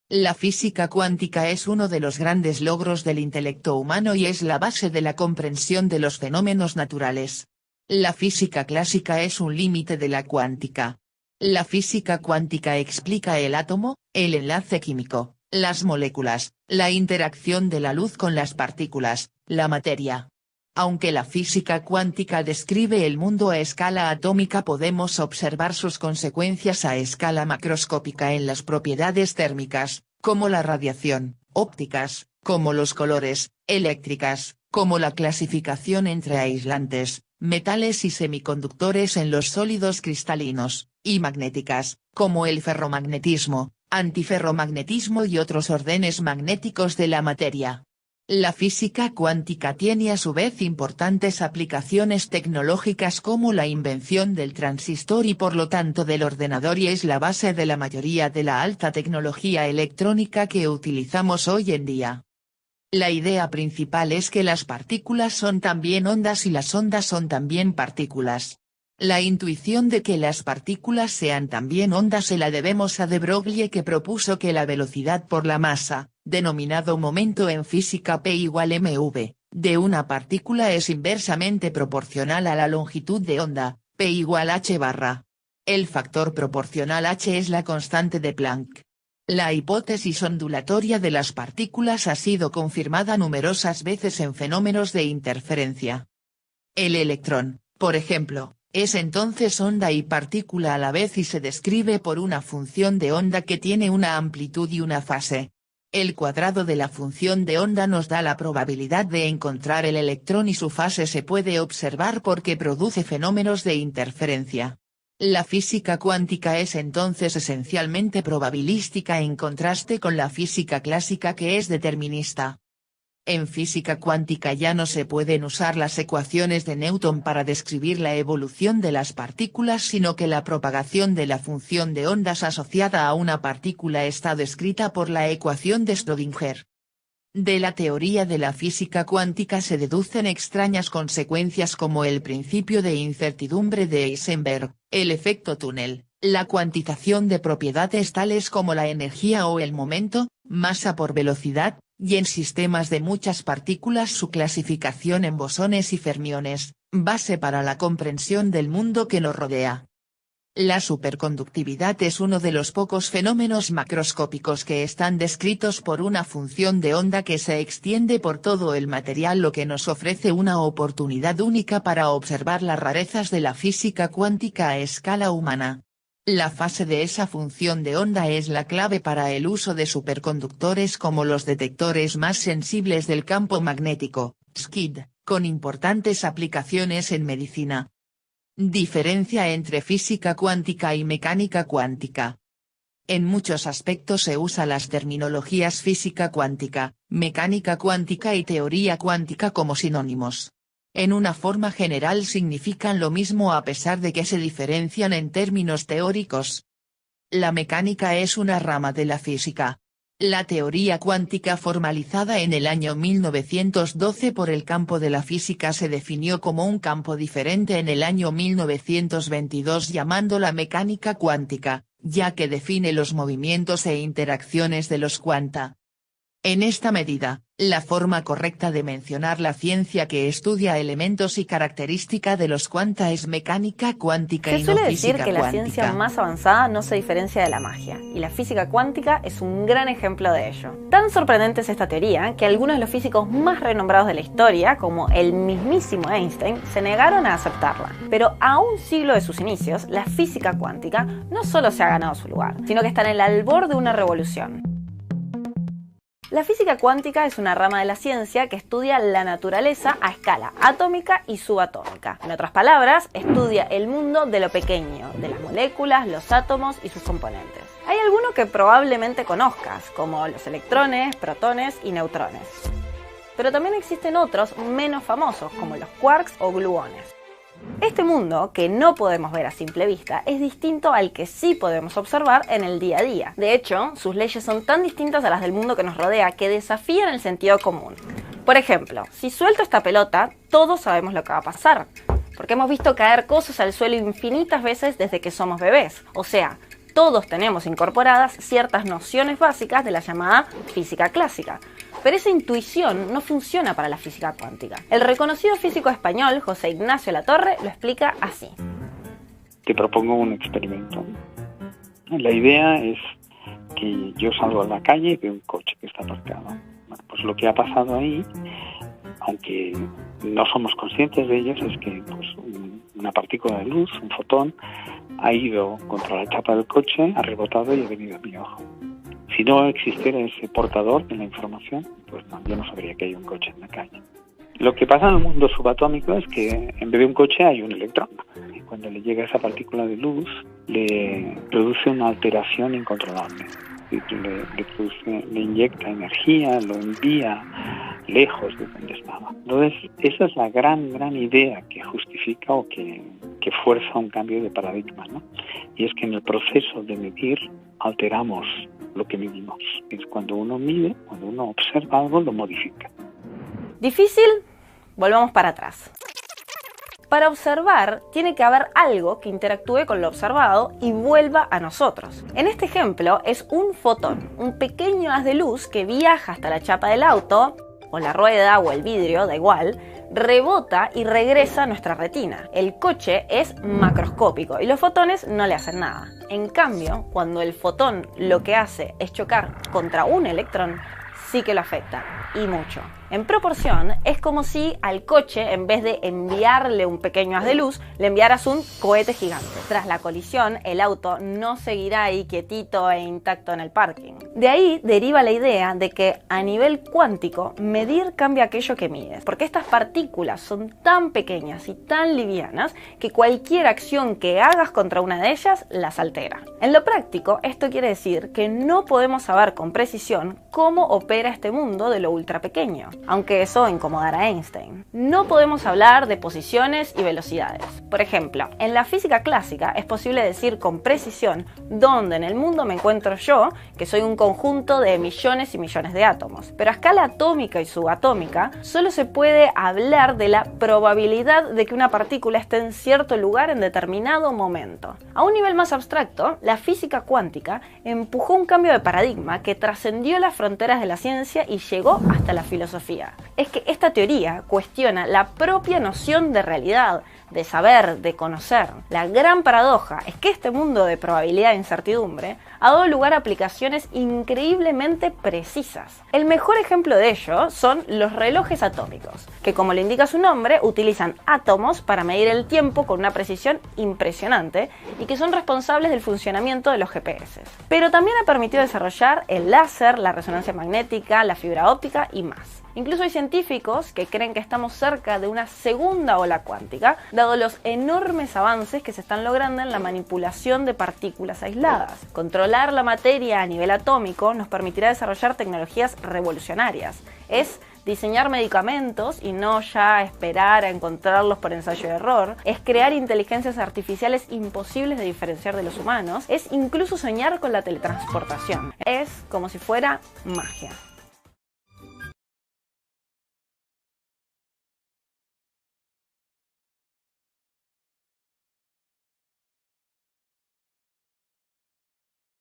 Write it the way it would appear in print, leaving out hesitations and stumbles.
La física cuántica es uno de los grandes logros del intelecto humano y es la base de la comprensión de los fenómenos naturales. La física clásica es un límite de la cuántica. La física cuántica explica el átomo, el enlace químico, las moléculas, la interacción de la luz con las partículas, la materia. Aunque la física cuántica describe el mundo a escala atómica, podemos observar sus consecuencias a escala macroscópica en las propiedades térmicas, como la radiación, ópticas, como los colores, eléctricas, como la clasificación entre aislantes, metales y semiconductores en los sólidos cristalinos, y magnéticas, como el ferromagnetismo, antiferromagnetismo y otros órdenes magnéticos de la materia. La física cuántica tiene a su vez importantes aplicaciones tecnológicas como la invención del transistor y por lo tanto del ordenador y es la base de la mayoría de la alta tecnología electrónica que utilizamos hoy en día. La idea principal es que las partículas son también ondas y las ondas son también partículas. La intuición de que las partículas sean también ondas se la debemos a de Broglie, que propuso que la velocidad por la masa, denominado momento en física P igual mv, de una partícula es inversamente proporcional a la longitud de onda, P igual h barra. El factor proporcional h es la constante de Planck. La hipótesis ondulatoria de las partículas ha sido confirmada numerosas veces en fenómenos de interferencia. El electrón, por ejemplo, es entonces onda y partícula a la vez y se describe por una función de onda que tiene una amplitud y una fase. El cuadrado de la función de onda nos da la probabilidad de encontrar el electrón y su fase se puede observar porque produce fenómenos de interferencia. La física cuántica es entonces esencialmente probabilística en contraste con la física clásica que es determinista. En física cuántica ya no se pueden usar las ecuaciones de Newton para describir la evolución de las partículas, sino que la propagación de la función de ondas asociada a una partícula está descrita por la ecuación de Schrödinger. De la teoría de la física cuántica se deducen extrañas consecuencias como el principio de incertidumbre de Heisenberg, el efecto túnel, la cuantización de propiedades tales como la energía o el momento, masa por velocidad, y en sistemas de muchas partículas su clasificación en bosones y fermiones, base para la comprensión del mundo que nos rodea. La superconductividad es uno de los pocos fenómenos macroscópicos que están descritos por una función de onda que se extiende por todo el material, lo que nos ofrece una oportunidad única para observar las rarezas de la física cuántica a escala humana. La fase de esa función de onda es la clave para el uso de superconductores como los detectores más sensibles del campo magnético, SKID, con importantes aplicaciones en medicina. Diferencia entre física cuántica y mecánica cuántica. En muchos aspectos se usa las terminologías física cuántica, mecánica cuántica y teoría cuántica como sinónimos. En una forma general significan lo mismo a pesar de que se diferencian en términos teóricos. La mecánica es una rama de la física. La teoría cuántica formalizada en el año 1912 por el campo de la física se definió como un campo diferente en el año 1922 llamándola mecánica cuántica, ya que define los movimientos e interacciones de los cuanta. En esta medida, la forma correcta de mencionar la ciencia que estudia elementos y característica de los cuanta es mecánica cuántica y no Se suele física decir que la cuántica. ciencia más avanzada no se diferencia de la magia, y la física cuántica es un gran ejemplo de ello. Tan sorprendente es esta teoría que algunos de los físicos más renombrados de la historia, como el mismísimo Einstein, se negaron a aceptarla. Pero a un siglo de sus inicios, la física cuántica no solo se ha ganado su lugar, sino que está en el albor de una revolución. La física cuántica es una rama de la ciencia que estudia la naturaleza a escala atómica y subatómica. En otras palabras, estudia el mundo de lo pequeño, de las moléculas, los átomos y sus componentes. Hay algunos que probablemente conozcas, como los electrones, protones y neutrones. Pero también existen otros menos famosos, como los quarks o gluones. Este mundo, que no podemos ver a simple vista, es distinto al que sí podemos observar en el día a día. De hecho, sus leyes son tan distintas a las del mundo que nos rodea que desafían el sentido común. Por ejemplo, si suelto esta pelota, todos sabemos lo que va a pasar, porque hemos visto caer cosas al suelo infinitas veces desde que somos bebés. O sea, todos tenemos incorporadas ciertas nociones básicas de la llamada física clásica. Pero esa intuición no funciona para la física cuántica. El reconocido físico español José Ignacio Latorre lo explica así. Te propongo un experimento. La idea es que yo salgo a la calle y veo un coche que está aparcado. Bueno, pues lo que ha pasado ahí, aunque no somos conscientes de ello, es que pues, una partícula de luz, un fotón, ha ido contra la chapa del coche, ha rebotado y ha venido a mi ojo. Si no existiera ese portador de la información, pues no, yo no sabría que hay un coche en la calle. Lo que pasa en el mundo subatómico es que en vez de un coche hay un electrón. Y cuando le llega esa partícula de luz, le produce una alteración incontrolable. Le inyecta energía, lo envía lejos de donde estaba. Entonces, esa es la gran idea que justifica o que fuerza un cambio de paradigma, ¿no? Y es que en el proceso de medir alteramos lo que medimos. Es cuando uno mide, cuando uno observa algo, lo modifica. ¿Difícil? Volvamos para atrás. Para observar, tiene que haber algo que interactúe con lo observado y vuelva a nosotros. En este ejemplo es un fotón, un pequeño haz de luz que viaja hasta la chapa del auto, o la rueda o el vidrio, da igual, rebota y regresa a nuestra retina. El coche es macroscópico y los fotones no le hacen nada. En cambio, cuando el fotón lo que hace es chocar contra un electrón, sí que lo afecta, y mucho. En proporción, es como si al coche, en vez de enviarle un pequeño haz de luz, le enviaras un cohete gigante. Tras la colisión, el auto no seguirá ahí quietito e intacto en el parking. De ahí deriva la idea de que a nivel cuántico, medir cambia aquello que mides, porque estas partículas son tan pequeñas y tan livianas que cualquier acción que hagas contra una de ellas las altera. En lo práctico, esto quiere decir que no podemos saber con precisión cómo opera este mundo de lo ultra pequeño, aunque eso incomodara a Einstein. No podemos hablar de posiciones y velocidades. Por ejemplo, en la física clásica es posible decir con precisión dónde en el mundo me encuentro yo, que soy un conjunto de millones y millones de átomos. Pero a escala atómica y subatómica, solo se puede hablar de la probabilidad de que una partícula esté en cierto lugar en determinado momento. A un nivel más abstracto, la física cuántica empujó un cambio de paradigma que trascendió las fronteras de la ciencia y llegó hasta la filosofía. Es que esta teoría cuestiona la propia noción de realidad, de saber, de conocer. La gran paradoja es que este mundo de probabilidad e incertidumbre ha dado lugar a aplicaciones increíblemente precisas. El mejor ejemplo de ello son los relojes atómicos, que como le indica su nombre, utilizan átomos para medir el tiempo con una precisión impresionante y que son responsables del funcionamiento de los GPS. Pero también ha permitido desarrollar el láser, la resonancia magnética, la fibra óptica y más. Incluso hay científicos que creen que estamos cerca de una segunda ola cuántica, dado los enormes avances que se están logrando en la manipulación de partículas aisladas. Controlar la materia a nivel atómico nos permitirá desarrollar tecnologías revolucionarias. Es diseñar medicamentos y no ya esperar a encontrarlos por ensayo y error. Es crear inteligencias artificiales imposibles de diferenciar de los humanos. Es incluso soñar con la teletransportación. Es como si fuera magia.